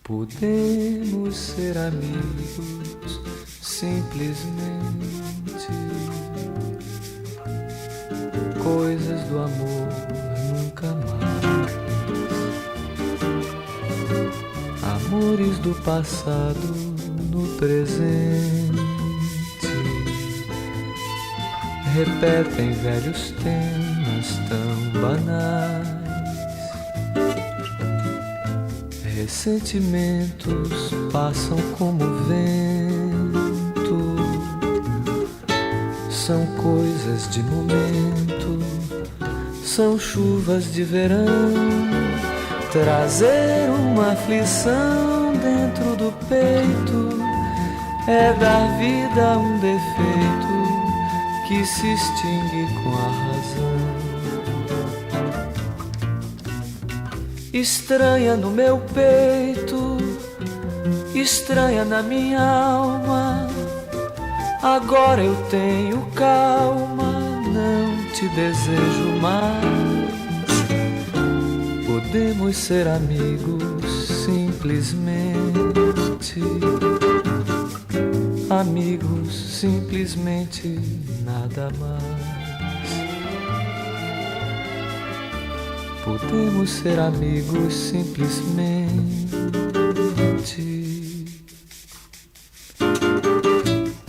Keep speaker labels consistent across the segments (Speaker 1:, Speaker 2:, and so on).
Speaker 1: Podemos ser amigos simplesmente, coisas do amor nunca mais, amores do passado no presente, repetem velhos temas tão banais. Ressentimentos passam como vento, são coisas de momento, são chuvas de verão. Trazer uma aflição dentro do peito é dar vida a um defeito que se extingue com a razão. Estranha no meu peito, estranha na minha alma. Agora eu tenho calma, não te desejo mais. Podemos ser amigos simplesmente, amigos simplesmente, nada mais. Podemos ser amigos simplesmente,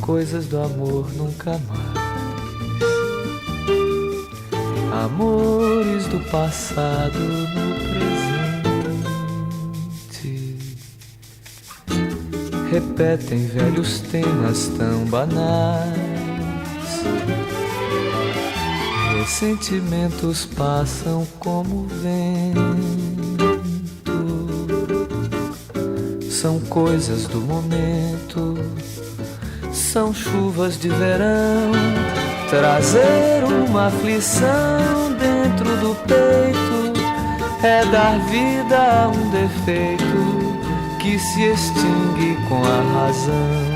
Speaker 1: coisas do amor nunca mais, amores do passado no presente, repetem velhos temas tão banais. Sentimentos passam como vento, são coisas do momento, são chuvas de verão. Trazer uma aflição dentro do peito é dar vida a um defeito que se extingue com a razão.